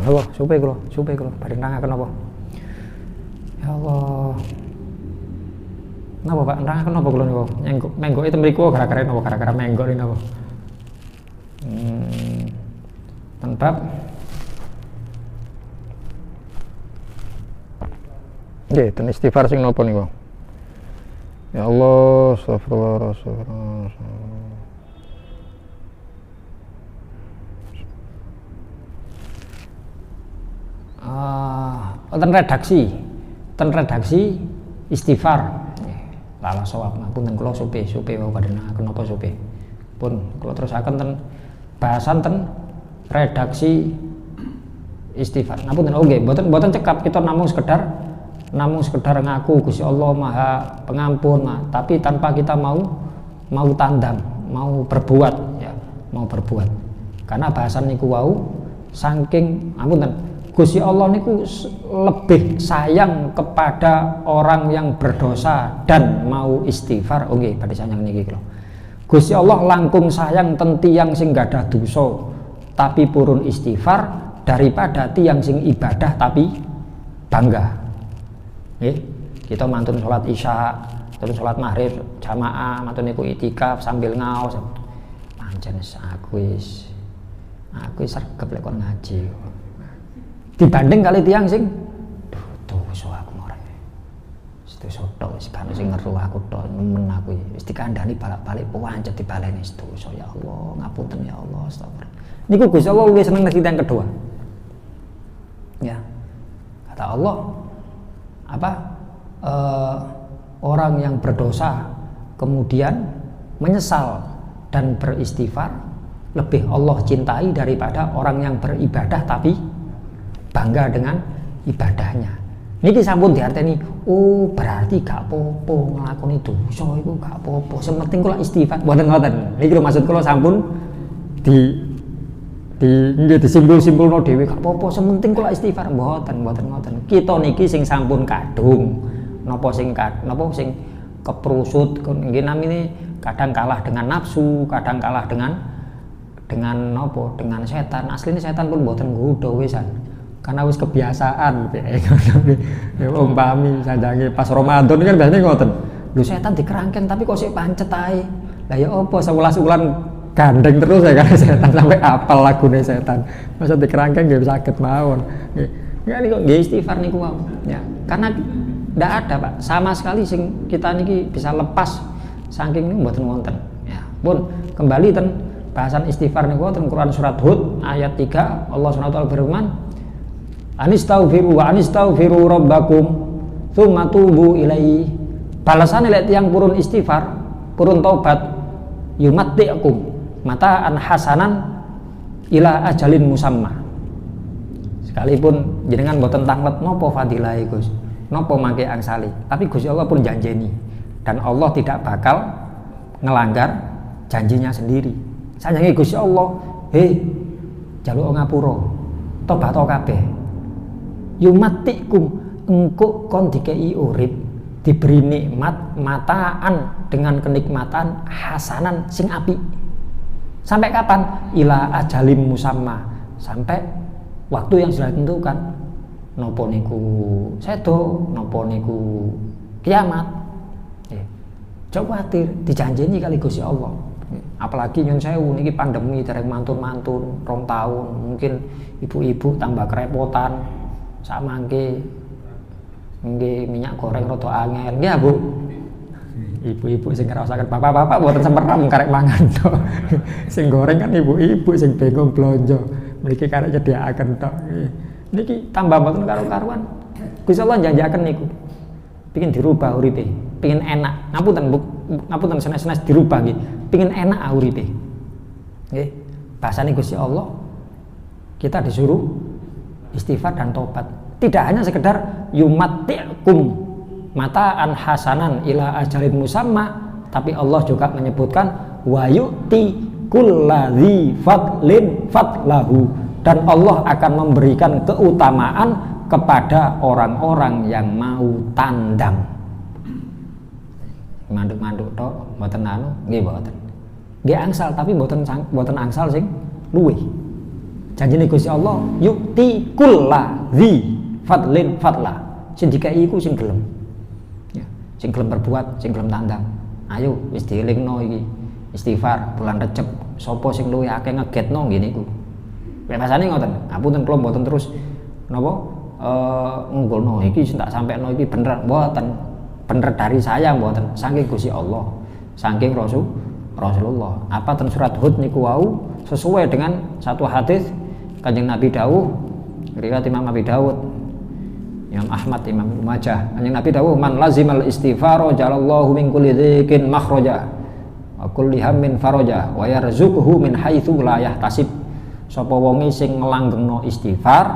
Allah, supe kula badhe nerangaken apa? Ya Allah. Napa Pak nerangaken apa kula niku? Menggo itu mriku gara-gara napa? Gara-gara menggo niku napa? Tanpa nggih, ten istighfar sing napa niku? Ya Allah, astagfirullah, astagfirullah. Ten redaksi istighfar. Lala sawab ngapunten kula supe wae badhe napa supe. Pun kula terusaken ten bahasan ten redaksi istighfar. Ngapunten nggih, mboten cekap kita namung sekedar ngaku Gusti Allah Maha Pengampun, tapi tanpa kita mau tandang, mau berbuat ya, mau berbuat. Karena bahasan niku wau saking apunten Gusti Allah niku lebih sayang kepada orang yang berdosa dan mau istighfar. Oke, badhe sayang niki kula. Gusti Allah langkung sayang ten tiyang sing gadah dosa tapi purun istighfar daripada tiyang sing ibadah tapi bangga. Kita mantun sholat isya, terus sholat maghrib jamaah, mantun niku itikaf sambil ngaos. Pancen aku wis sregep lek kon ngaji. Dibanding kali tiyang sing dosa aku ora. Dosa tok wis kan sing ngeru aku tok nemen aku wis dikandhani balak-balik pancet dibaleni dosa ya Allah, ngapunten ya Allah, astagfirullah. Niku Gusti Allah luwih seneng nek yang kedua. Ya. Kata Allah orang yang berdosa kemudian menyesal dan beristighfar lebih Allah cintai daripada orang yang beribadah tapi bangga dengan ibadahnya. Niki sampun diarteni, oh berarti gak apa-apa nglakoni dosa iku gak apa-apa, sementing kula istighfar. Mboten ngoten. Niki lho maksud kula sampun disimpul-simpulno dhewe gak apa-apa, sementing kula istighfar. Mboten ngoten. Kita niki sing sampun kadung napa sing keprusut nggih namine kadang kalah dengan nafsu, kadang kalah dengan setan. Asline setan pun mboten nggodha wisan. Karena wis kebiasaan umpami sanjange pas Ramadan kan biasanya ngoten. Lho setan dikerangken tapi kok sik pancet ae. Lah ya apa 11 wulan gandeng terus ya karena setan sampai apal lagune setan. Masa dikerangken nggih saged mawon. Ya niku nggih istighfar niku wau. Ya, karena ndak ada Pak sama sekali sing kita niki bisa lepas saking niku mboten wonten. Ya, pun kembali ten bahasan istighfar niku wonten Quran surat Hud ayat 3 Allah Subhanahu wa taala berfirman anistaghfiru rabbakum tsumma tubu ilaihi. Balasane lek tiyang purun istighfar, purun taubat yumatti'akum mata'an hasanan ila ajalin musamma. Sekalipun jenengan boten tanglet nopo fadilahe Gus, nopo mangke angsali, tapi Gusti Allah pun janjeni dan Allah tidak bakal ngelanggar janjinya sendiri. Sayangi Gusti Allah, jaluk ngapura, tobat kabeh. Yumatikum engko kon dikei urip, diberi nikmat mataan dengan kenikmatan hasanan sing api. Sampai kapan? Ila ajalim musamma, sampai waktu yang sudah ditentukan. Nopo niku sedo, nopo niku kiamat. Coba khawatir dijanjeni kali Gusti Allah. Apalagi nyun sewu niki pandemi dereng mantun-mantun 2 tahun, mungkin ibu-ibu tambah kerepotan. Sak mangke nggih minyak goreng rada angel. Nggih, Bu. Ibu-ibu sing ngrasaken bapak-bapak mboten semprem karek mangan to. Sing goreng kan ibu-ibu sing bingung blonjo. Mriki karek nyediakaken tok. Niki tambah mboten karo-karuan. Gusti Allah janjiaken niku. Pengin dirubah uripe, pengin enak. Ngapunten senes-senes dirubah nggih. Pengin enak uripe. Nggih. Bahasane Gusti Allah kita disuruh istighfar dan tobat. Tidak hanya sekedar yumatti'kum mata'an hasanan ila ajalin musamma, tapi Allah juga menyebutkan wa yu'ti kulladzi fadlin fadlahu, dan Allah akan memberikan keutamaan kepada orang-orang yang mau tandang. Manduk-manduk tok mboten anu nggih mboten. Nggih angsal tapi mboten angsal sing luwih. Janjine Gusti Allah yu'ti kulladzi fadlin fadlah. Sing dikai iku sing gelem. Ya, sing gelem berbuat, sing gelem tandang. Ayo wis dielingno iki. Istighfar bulan Recep. Sapa sing luwih akeh ngegetno ngene iku. Bebasane ngoten. Ngapunten kula mboten terus napa ngunggulno iki sing tak sampekno iki bener mboten. Bener dari saya mboten. Saking Gusti Allah, saking Rasulullah. Apa ten surat Hud niku wau sesuai dengan satu hadis Kanjeng Nabi dawuh, riwayat Imam Abi Dawud, Imam Ahmad, Imam Ibnu Majah. Kanjeng Nabi dawuh, man lazimal istighfara jalallahu min kulli dzikin makhraja wa kulli hammin faraja wa yarzuquhu min haitsu la yahtasib. Sapa wonge sing nglanggengno istighfar,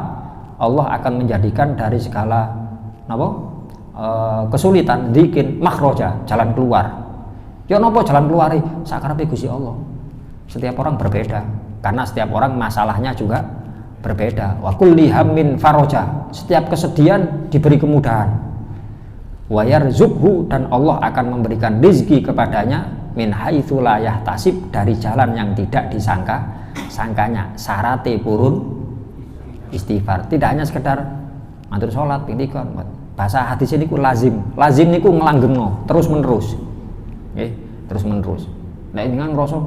Allah akan menjadikan dari segala napa? Kesulitan dzikin makhraja, jalan keluar. Ya napa jalan keluare? Sakarepe Gusti Allah. Setiap orang berbeda, karena setiap orang masalahnya juga berbeda. Wa kulli hammin faraja, setiap kesedihan diberi kemudahan. Wa yarzuqhu, dan Allah akan memberikan rezeki kepadanya min haitsu la yahtasib, dari jalan yang tidak disangkanya. Syarate purun istighfar. Tidak hanya sekedar matur salat pindikon. Bahasa hadis niku lazim. Lazim niku nglanggengno terus menerus. Nggih, terus menerus. Nek jenengan ngrasa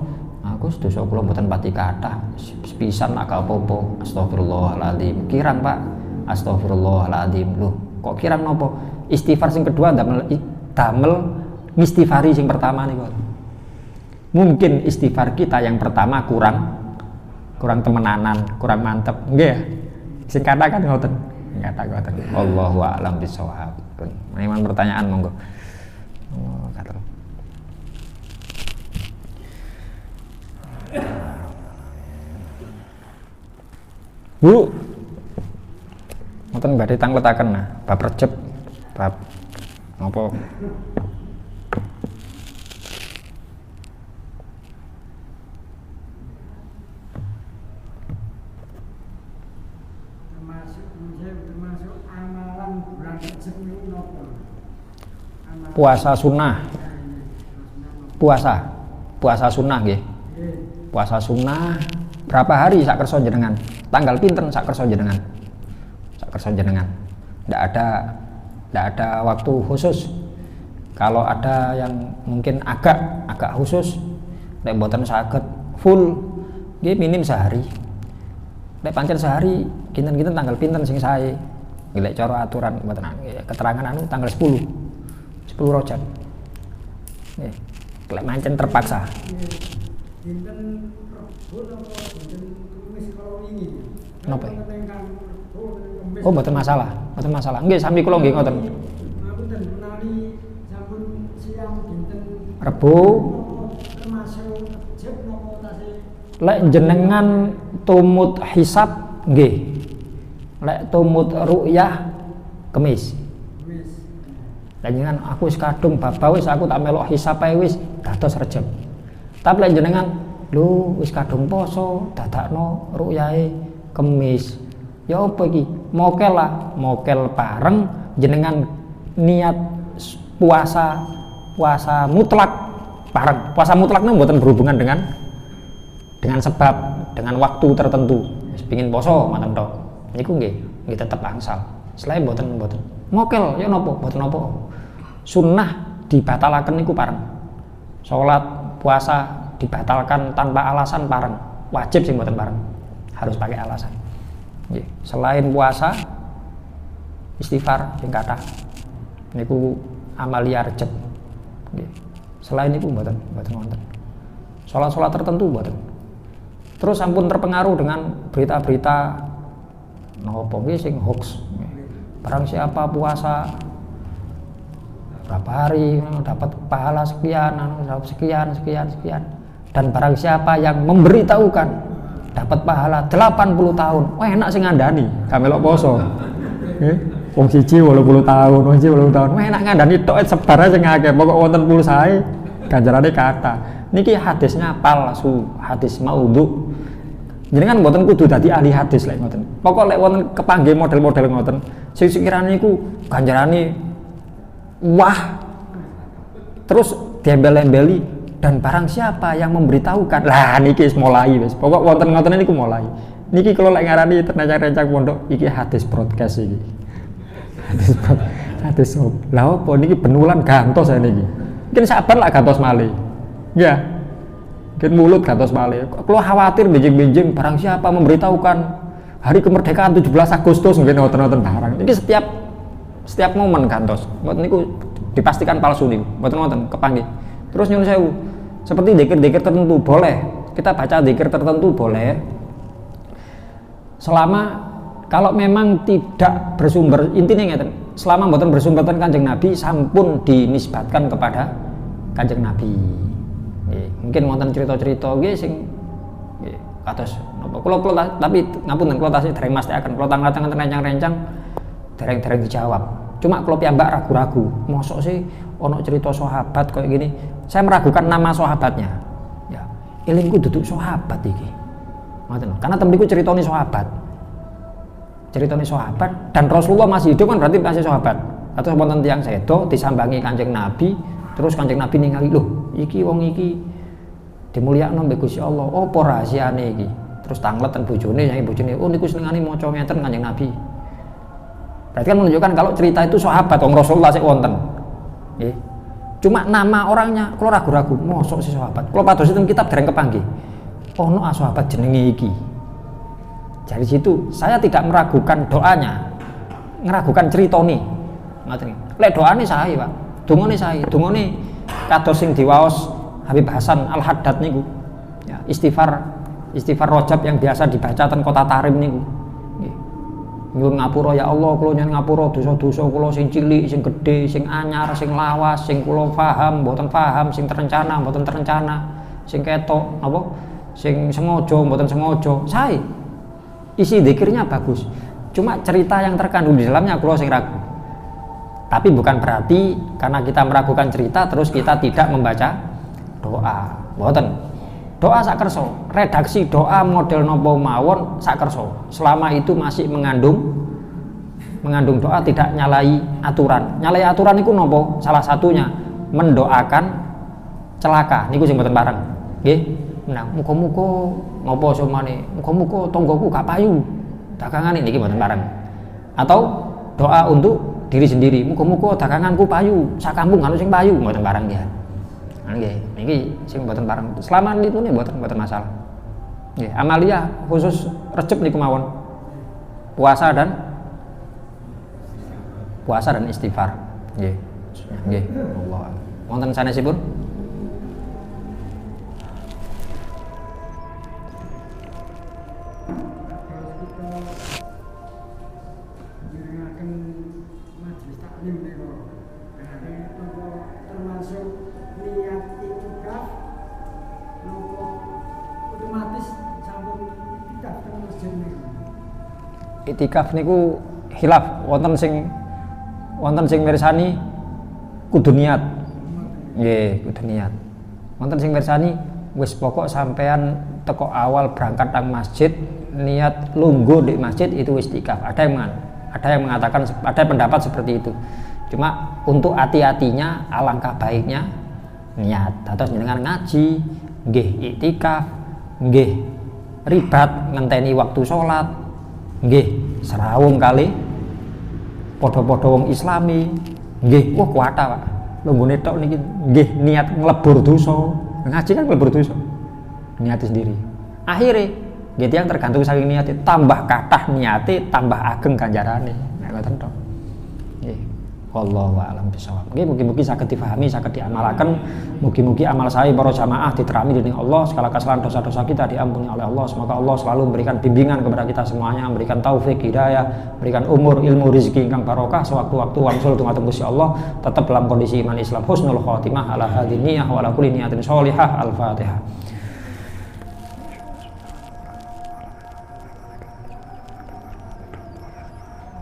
aku dosa kula mboten pati kathah, sepisan nak apa-apa, astagfirullahaladzim. Kirang Pak, astagfirullahaladzim. Loh, kok kirang napa? Istighfar sing kedua damel ngistighfari sing pertama niku. Mungkin istighfar kita yang pertama kurang temenanan, kurang mantep. Nggih. Sing katakan ngoten. Kata-kata. Wallahu a'lam bishawab. Memang pertanyaan monggo. Oh, kata. Bu, ngoten badhe tangletaken nah, bab Recep, bab napa? Termasuk amalan bulan Recep niku napa? Puasa sunnah. Puasa sunnah nggih. Puasa sunnah berapa hari sak kersa jenengan? Tanggal pinten sak kersa jenengan? Sak kersa jenengan. Ndak ada waktu khusus. Kalau ada yang mungkin agak khusus, nek mboten saged full, nggih minim sehari. Lek pancen sehari kinten-kinten tanggal pinten sing sae. Nggih cara aturan mboten keterangan anu tanggal 10 Rajab. Nggih. Lek pancen terpaksa. Dinten Rebo napa dinten Kamis kalau wingi. Napa? Oh, mboten masalah, mboten masalah. Nggih, sami kula nggih ngoten. Ngapunten menawi sampun siang dinten Rebo termasuk Rejab napa tasih lek jenengan tumut hisab nggih. Lek tumut ru'yah Kamis. Kamis. Lek jenengan aku wis kadung baba wis aku tak melok hisab ae wis dados Rejab. Tapi lek jenengan lho wis kadung poso dadakno ru'yahe Kamis. Ya apa iki? Mokel lah, mokel bareng jenengan niat puasa mutlak bareng. Puasa mutlak itu mboten berhubungan dengan sebab, dengan waktu tertentu. Wis pengin poso ngoten tok. Niku nggih tetep angsal. Selain mboten. Mokel ya napa? Mboten napa. Sunnah dibatalaken niku bareng. Salat, puasa dibatalkan tanpa alasan bareng. Wajib sing mboten bareng. Harus pakai alasan. Nggih, selain puasa istighfar sing kathah niku amalia Rejab. Nggih. Selain niku mboten wonten. Salat-salat tertentu mboten. Terus sampun terpengaruh dengan berita-berita napa nggih sing hoax. Barang siapa puasa berapa hari dapat pahala sekian, dapat sekian. Dan barang siapa yang memberitahukan dapat pahala 80 tahun. Wah enak sing ngandani, gak melok poso. Nggih. Wong siji 80 tahun, wong siji 80 tahun. Wah enak ngandani tok sebar sing akeh. Pokok wonten pulsae ganjarane kathah. Niki hadisnya palsu, hadis maudhu. Jenengan mboten kudu dadi ahli hadis lek ngoten. Pokok lek wonten kepanggih model-model ngoten, sing sekirane niku ganjarane wah. Terus diembel-embeli dan barang siapa yang memberitahukan lah niki mulai wis pokok wonten ngoten niku mulai niki kalau lek ngarani rencang-rencang pondok iki hadis broadcast iki hadis lah apa niki benulan gantos niki mungkin sabar lah gantos malih ya mungkin mulut gantos malih kalau khawatir benjing-benjing barang siapa memberitahukan hari kemerdekaan 17 Agustus mungkin ngoten-ngoten barang niki setiap momen gantos ngoten niku dipastikan palsu niku mboten kepanggih. Terus nyuwun sewu, seperti dzikir-dzikir tertentu boleh, kita baca dzikir tertentu boleh, selama kalau memang tidak bersumber intinya ngeten, selama mboten bersumber ten Kanjeng Nabi sampun dinisbatkan kepada Kanjeng Nabi. Mungkin wonten cerita-cerita nggih sing kados napa kula tapi ngapunten kula tasih dereng mastekaken kula tanglet-tanglet rencang-rencang dereng dijawab. Cuma kalau piyambak ragu-ragu, mosok sih ono cerita sahabat kayak gini. Saya meragukan nama sahabatnya. Ya, elingku duduk sahabat iki. Ngoten. Karena tembiku ceritane sahabat. Ceritane sahabat dan Rasulullah masih hidup kan berarti masih sahabat. Atau wonten tiyang sedo disambangi Kanjeng Nabi, terus Kanjeng Nabi ningali, "Loh, iki wong iki dimulyakno mbek Gusti Allah. Apa rahasiane iki?" Terus tanglet ten bojone, nyanyi bojone, "Oh niku senengane maca ngeten Kanjeng Nabi." Berarti kan menunjukkan kalau cerita itu sahabat wong Rasulullah sik wonten. Nggih. Cuma nama orangnya kalau ragu-ragu, mosok si sahabat. Kalau pados itu kitab dereng kepanggih. Ono sahabat jenenge iki. Dari situ saya tidak meragukan doanya, ngeragukan ceritane. Ngoten. Lek doane sae, Pak. Dungane sae. Dungane kados sing diwaos Habib Hasan Al-Haddad niku. Ya, istighfar Rajab yang biasa dibaca ten Kota Tarim niku. Nyuwun ngapura ya Allah, kula nyuwun ngapura dosa-dosa kula sing cilik, sing gedhe, sing anyar, sing lawas, sing kula paham, mboten paham, sing terencana, mboten terencana, sing ketok napa, sing sengaja, mboten sengaja. Sae. Isi zikirnya bagus. Cuma cerita yang terkandung di dalamnya kula sing ragu. Tapi bukan berarti karena kita meragukan cerita terus kita tidak membaca doa. Mboten. Doa sak kersa, redaksi doa model nopo mawon sak kersa. Selama itu masih mengandung doa, tidak nyalai aturan. Nyalai aturan niku nopo? Salah satunya mendoakan celaka. Niku sing mboten bareng. Nggih. Nah, muga-muga ngopo somane? Muga-muga tanggoku gak payu. Dagangane niki mboten bareng. Atau doa untuk diri sendiri. Muga-muga daganganku payu, sak kampung anu sing payu mboten bareng ya. Nggih, niki sing mboten bareng. Selama itu nih mboten masalah. Nggih, amalia khusus Recep niku mawon. Puasa dan istighfar. Nggih. Nggih, Allah. Wonten sanesipun? Termasuk niat itikaf otomatis sampun itikaf teng masjid niku. Itikaf niku khilaf wonten sing mirsani kudu niat. Nggih, kudu niat. Wonten sing mirsani wis pokok sampean teko awal berangkat nang masjid niat lungguh di masjid itu itikaf. Ada yang mengatakan, ada pendapat seperti itu. Cuma untuk hati-hatinya alangkah baiknya niat. Terus jenengan ngaji, nggih iktikaf, nggih ribat ngenteni waktu sholat, nggih serawung kali podo-podo wong Islami, nggih wah kuwata Pak. Lunggune tok niki nggih niat nglebur dosa. Ngaji kan nglebur dosa. Niat sendiri. Akhirnya gitu yang tergantung saking niatnya, tambah kathah niate tambah ageng ganjarane. Nek ngoten tok. Nggih. Wallahu a'lam bishawab. Nggih, mugi-mugi saged difahami, saged diamalaken. Mugi-mugi amal saya para jamaah diterami dening Allah, segala kesalahan dosa-dosa kita diampuni oleh Allah. Semoga Allah selalu memberikan bimbingan kepada kita semuanya, memberikan taufik, hidayah, memberikan umur, ilmu, rezeki ingkang barokah sewaktu-waktu wangsul dumateng Gusti Allah, tetap dalam kondisi iman Islam, husnul khotimah ala hadiniyah wa ala kulli niyatin sholihah. Al-Fatihah.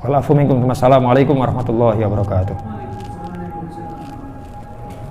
Assalamualaikum warahmatullahi wabarakatuh.